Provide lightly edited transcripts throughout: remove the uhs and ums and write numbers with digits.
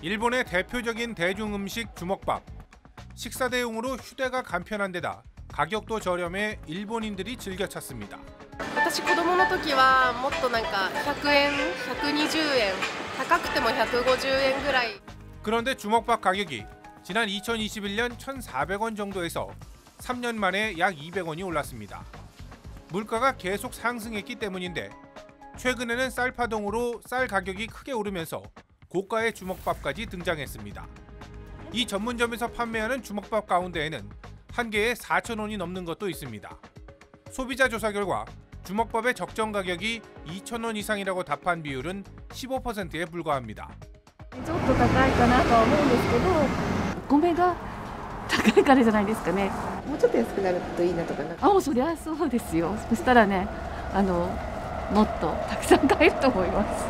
일본의 대표적인 대중음식 주먹밥. 식사 대용으로 휴대가 간편한 데다 가격도 저렴해 일본인들이 즐겨 찾습니다. 私子供の時はもっとなんか100円、120円、高くても150円ぐらい. 그런데 주먹밥 가격이 지난 2021년 1,400원 정도에서 3년 만에 약 200원이 올랐습니다. 물가가 계속 상승했기 때문인데 최근에는 쌀파동으로 쌀 가격이 크게 오르면서 고가의 주먹밥까지 등장했습니다. 이 전문점에서 판매하는 주먹밥 가운데에는 한 개에 4,000원이 넘는 것도 있습니다. 소비자 조사 결과 주먹밥의 적정 가격이 2,000원 이상이라고 답한 비율은 15%에 불과합니다. ちょっと高いかなとは思うんですけど、お米が高いからじゃないですかね。もうちょっと安くなるといいなとかな。あ、もうそりゃそうですよ。そしたらね、もっとたくさん買えると思います。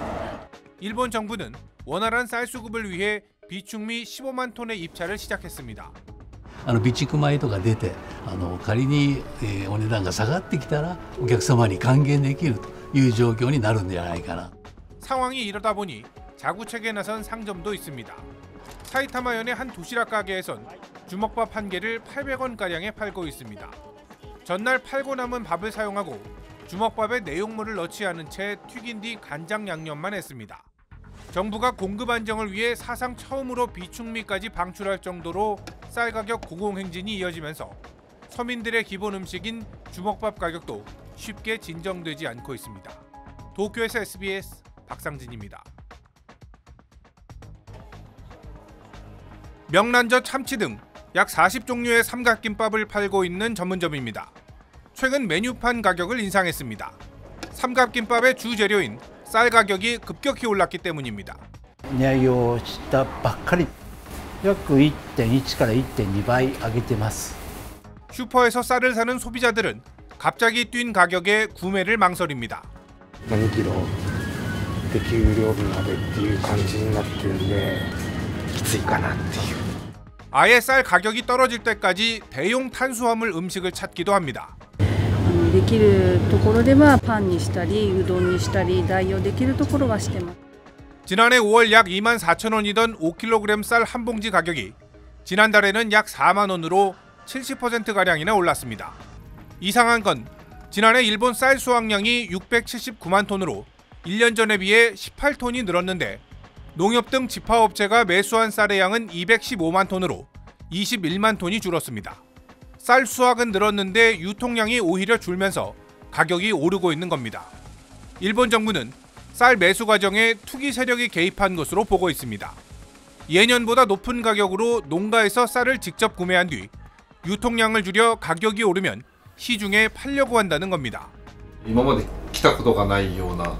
일본 정부는 원활한 쌀 수급을 위해 비축미 15만 톤의 입찰을 시작했습니다. 備蓄米とか出て仮にお値段が下がってきたらお客様に還元できるという状況になるんじゃないかな. 상황이 이러다 보니 자구책에 나선 상점도 있습니다. 사이타마현의 한 도시락 가게에선 주먹밥 한 개를 800원가량에 팔고 있습니다. 전날 팔고 남은 밥을 사용하고 주먹밥에 내용물을 넣지 않은 채 튀긴 뒤 간장 양념만 했습니다. 정부가 공급 안정을 위해 사상 처음으로 비축미까지 방출할 정도로 쌀 가격 고공행진이 이어지면서 서민들의 기본 음식인 주먹밥 가격도 쉽게 진정되지 않고 있습니다. 도쿄에서 SBS 박상진입니다. 명란젓, 참치 등 약 40종류의 삼각김밥을 팔고 있는 전문점입니다. 최근 메뉴판 가격을 인상했습니다. 삼각김밥의 주 재료인 쌀 가격이 급격히 올랐기 때문입니다. 値上げをしたばっかり約 1.1 から 1.2 倍上げてます. 슈퍼에서 쌀을 사는 소비자들은 갑자기 뛴 가격에 구매를 망설입니다. 2キロで給料日までっていう感じになってるんできついかなっていう. 아예 쌀 가격이 떨어질 때까지 대용 탄수화물 음식을 찾기도 합니다. できるところではパンにしたりうどんにしたり代用できるところはしてます. 지난해 5월 약 24,000원이던 5kg 쌀 한 봉지 가격이 지난달에는 약 4만 원으로 70%가량이나 올랐습니다. 이상한 건 지난해 일본 쌀 수확량이 679만 톤으로 1년 전에 비해 18톤이 늘었는데 농협 등 지파업체가 매수한 쌀의 양은 215만 톤으로 21만 톤이 줄었습니다. 쌀 수확은 늘었는데 유통량이 오히려 줄면서 가격이 오르고 있는 겁니다. 일본 정부는 쌀 매수 과정에 투기 세력이 개입한 것으로 보고 있습니다. 예년보다 높은 가격으로 농가에서 쌀을 직접 구매한 뒤 유통량을 줄여 가격이 오르면 시중에 팔려고 한다는 겁니다. 今まで来たことがないような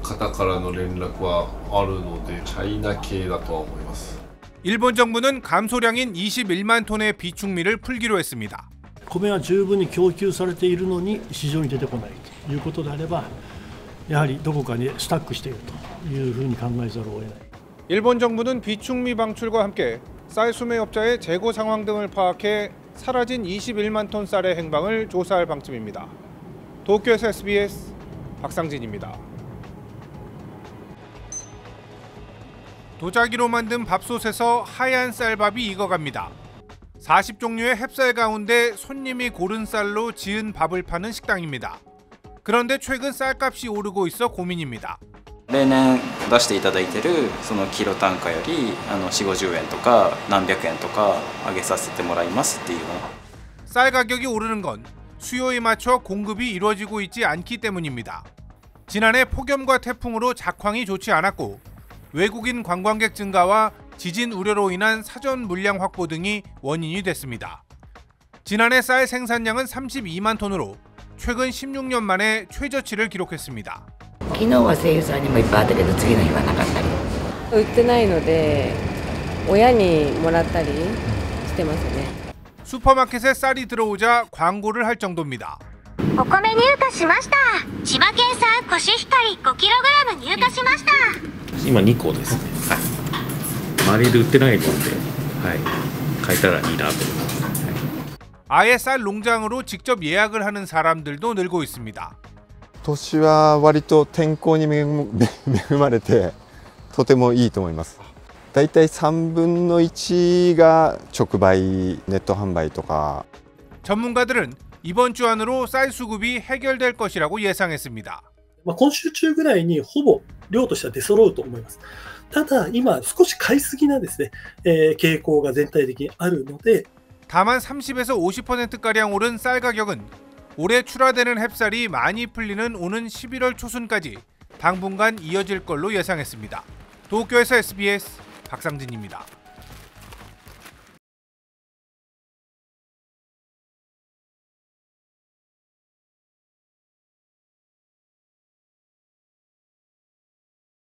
方からの連絡はあるのでチャイナ系だとは思います. 일본 정부는 감소량인 21만 ton의 비축미를 풀기로 했습니다. 米は十分に供給されているのに市場に出てこないということであればやはりどこかにスタックしているというふうに考えざるを得ない. 일본 정부는 비축미 방출과 함께 쌀 수매업자의 재고 상황 등을 파악해 사라진 21만 톤 쌀의 행방을 조사할 방침입니다. 도쿄에서 SBS 박상진입니다. 도자기로 만든 밥솥에서 하얀 쌀밥이 익어갑니다. 40종류의 햅쌀 가운데 손님이 고른 쌀로 지은 밥을 파는 식당입니다. 그런데 최근 쌀값이 오르고 있어 고민입니다. 例年出していただいているそのキロ単価より4、50円とか何百円とか上げさせてもらいますっていうの. 쌀 가격이 오르는 건 수요에 맞춰 공급이 이루어지고 있지 않기 때문입니다. 지난해 폭염과 태풍으로 작황이 좋지 않았고 외국인 관광객 증가와 지진 우려로 인한 사전 물량 확보 등이 원인이 됐습니다. 지난해 쌀 생산량은 32만 톤으로 최근 16년 만에 최저치를 기록했습니다. 昨日は声優さんにもいっぱいあったけど次の日はなかったり。売ってないので親にもらったりしてますね. 슈퍼마켓에 쌀이 들어오자 광고를 할 정도입니다. お米入荷しました。千葉県産コシヒカリ 5kg 入荷しました。今2個ですね。はい。周りで売ってないので、はい。買えたらいいなと思います。はい。 아예 쌀 농장으로 직접 예약을 하는 사람들도 늘고 있습니다. 今年は割と天候に恵まれてとてもいいと思います。だいたい3分の1が直売、ネット販売とか。 전문가들은 이번 주 안으로 쌀 수급이 해결될 것이라고 예상했습니다. 今週中ぐらいにほぼ量としては出揃うと思います。ただ今少し買いすぎなですね、傾向が全体的にあるので 다만 30에서 50%가량 오른 쌀 가격은 올해 출하되는 햅쌀이 많이 풀리는 오는 11월 초순까지 당분간 이어질 걸로 예상했습니다. 도쿄에서 SBS 박상진입니다.